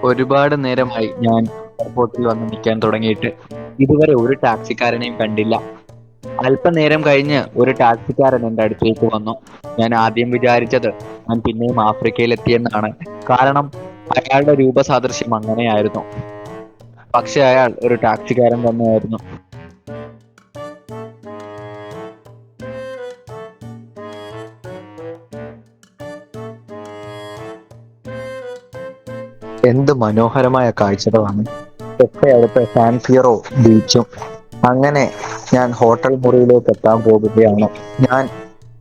ഒരുപാട് നേരമായി ഞാൻ എയർപോർട്ടിൽ വന്ന് നിൽക്കാൻ തുടങ്ങിയിട്ട്. ഇതുവരെ ഒരു ടാക്സിക്കാരനെയും കണ്ടില്ല. അല്പനേരം കഴിഞ്ഞ് ഒരു ടാക്സിക്കാരൻ എൻ്റെ അടുത്തേക്ക് വന്നു. ഞാൻ ആദ്യം വിചാരിച്ചത് ഞാൻ പിന്നെയും ആഫ്രിക്കയിലെത്തിയെന്നാണ്. കാരണം അയാളുടെ രൂപസാദൃശ്യം അങ്ങനെയായിരുന്നു. പക്ഷെ അയാൾ ഒരു ടാക്സിക്കാരൻ തന്നെയായിരുന്നു. എന്ത് മനോഹരമായ കാഴ്ചകളാണ്! തൊട്ടടുത്ത് സാൻ ഫിയറോ ബീച്ചും. അങ്ങനെ ഞാൻ ഹോട്ടൽ മുറിയിലേക്ക് എത്താൻ പോകുകയാണ്. ഞാൻ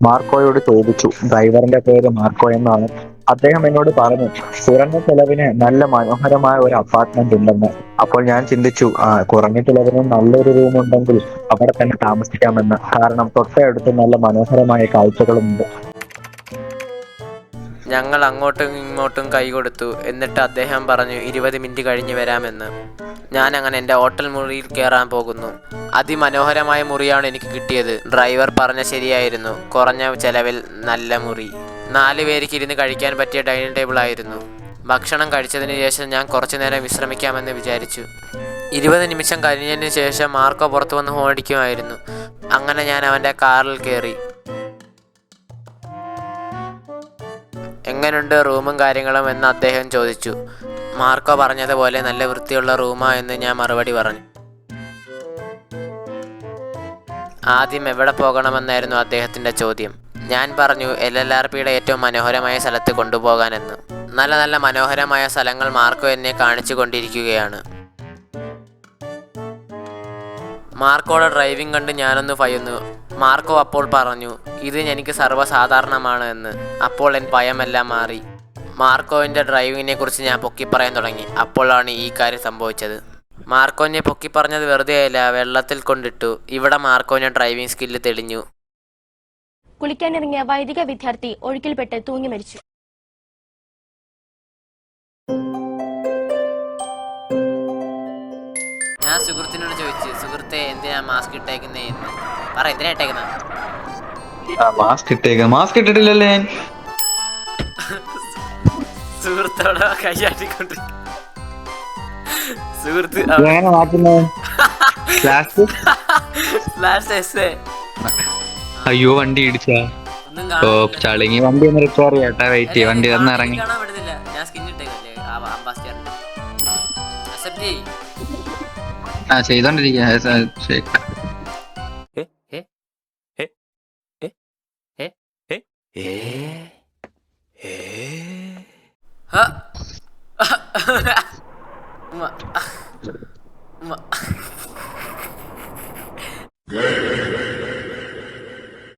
മാർക്കോയോട് ചോദിച്ചു. ഡ്രൈവറിന്റെ പേര് മാർക്കോ എന്നാണ്. അദ്ദേഹം എന്നോട് പറഞ്ഞു കുറഞ്ഞ ചെലവിന് നല്ല മനോഹരമായ ഒരു അപ്പാർട്ട്മെന്റ് ഉണ്ടെന്ന്. അപ്പോൾ ഞാൻ ചിന്തിച്ചു, കുറഞ്ഞ ചെലവിന് നല്ലൊരു റൂം ഉണ്ടെങ്കിൽ അവിടെ തന്നെ താമസിക്കാമെന്ന്. കാരണം തൊട്ടടുത്ത് നല്ല മനോഹരമായ കാഴ്ചകളുമുണ്ട്. ഞങ്ങൾ അങ്ങോട്ടും ഇങ്ങോട്ടും കൈ കൊടുത്തു. എന്നിട്ട് അദ്ദേഹം പറഞ്ഞു 20 മിനിറ്റ് കഴിഞ്ഞ് വരാമെന്ന്. ഞാൻ അങ്ങനെ എൻ്റെ ഹോട്ടൽ മുറിയിൽ കയറാൻ പോകുന്നു. അതിമനോഹരമായ മുറിയാണ് എനിക്ക് കിട്ടിയത്. ഡ്രൈവർ പറഞ്ഞ ശരിയായിരുന്നു, കുറഞ്ഞ ചെലവിൽ നല്ല മുറി. 4 പേർക്ക് ഇരുന്ന് കഴിക്കാൻ പറ്റിയ ഡൈനിങ് ടേബിൾ ആയിരുന്നു. ഭക്ഷണം കഴിച്ചതിന് ശേഷം ഞാൻ കുറച്ചു നേരം വിശ്രമിക്കാമെന്ന് വിചാരിച്ചു. 20 നിമിഷം കഴിഞ്ഞതിന് ശേഷം മാർക്കോ പുറത്തു വന്ന് ഹോണടിക്കുമായിരുന്നു. അങ്ങനെ ഞാൻ അവൻ്റെ കാറിൽ കയറി. എങ്ങനെയുണ്ട് റൂമും കാര്യങ്ങളും എന്ന് അദ്ദേഹം ചോദിച്ചു. മാർക്കോ പറഞ്ഞതുപോലെ നല്ല വൃത്തിയുള്ള റൂമാ എന്ന് ഞാൻ മറുപടി പറഞ്ഞു. ആദ്യം എവിടെ പോകണമെന്നായിരുന്നു അദ്ദേഹത്തിൻ്റെ ചോദ്യം. ഞാൻ പറഞ്ഞു LLRPയുടെ ഏറ്റവും മനോഹരമായ സ്ഥലത്ത് കൊണ്ടുപോകാനെന്ന്. നല്ല നല്ല മനോഹരമായ സ്ഥലങ്ങൾ മാർക്കോ എന്നെ കാണിച്ചു കൊണ്ടിരിക്കുകയാണ്. മാർക്കോയുടെ ഡ്രൈവിംഗ് കണ്ട് ഞാനൊന്ന് ഭയന്നു. മാർക്കോ അപ്പോൾ പറഞ്ഞു ഇത് എനിക്ക് സർവ്വസാധാരണമാണ് എന്ന്. അപ്പോൾ എൻ്റെ ഭയമെല്ലാം മാറി. മാർക്കോവിൻ്റെ ഡ്രൈവിങ്ങിനെ കുറിച്ച് ഞാൻ പൊക്കിപ്പറയാൻ തുടങ്ങി. അപ്പോഴാണ് ഈ കാര്യം സംഭവിച്ചത്. മാർക്കോനെ പൊക്കിപ്പറഞ്ഞത് വെറുതെയല്ല, വെള്ളത്തിൽ കൊണ്ടിട്ടു. ഇവിടെ മാർക്കോൻ്റെ ഡ്രൈവിംഗ് സ്കില്ല് തെളിഞ്ഞു. കുളിക്കാനിറങ്ങിയ വൈദിക വിദ്യാർത്ഥി ഒഴുക്കിൽപ്പെട്ട് തൂങ്ങി മരിച്ചു. ഞാൻ സുഹൃത്തിനോട് ചോദിച്ചു, സുഹൃത്തെ എന്തിനാ മാസ്ക് ഇട്ടേക്കുന്നേ എന്ന്. പറ, എന്തിനാ ഇട്ടേക്കുന്ന? മാസ്ക് ഇട്ടിട്ടില്ലല്ലേ ഞാൻ. സുഹൃത്തോടെ കൈയാട്ടിക്കൊണ്ട് സുഹൃത്ത് അയ്യോ വണ്ടി ഇടിച്ചാ. ഓ ചളിങ്ങി. വണ്ടി ഒന്ന് റിപ്പയർ ചെയ്യട്ടെ. വെയിറ്റ്, വണ്ടി ഒന്ന് ഇറങ്ങി. ഞാൻ സ്കിൻ ഇട്ടേക്കല്ലേ അംബാസിഡറിന്റെ. അക്സെപ്റ്റ് ചെയ്യ്. ചെയ്തോണ്ടിരിക്കുക.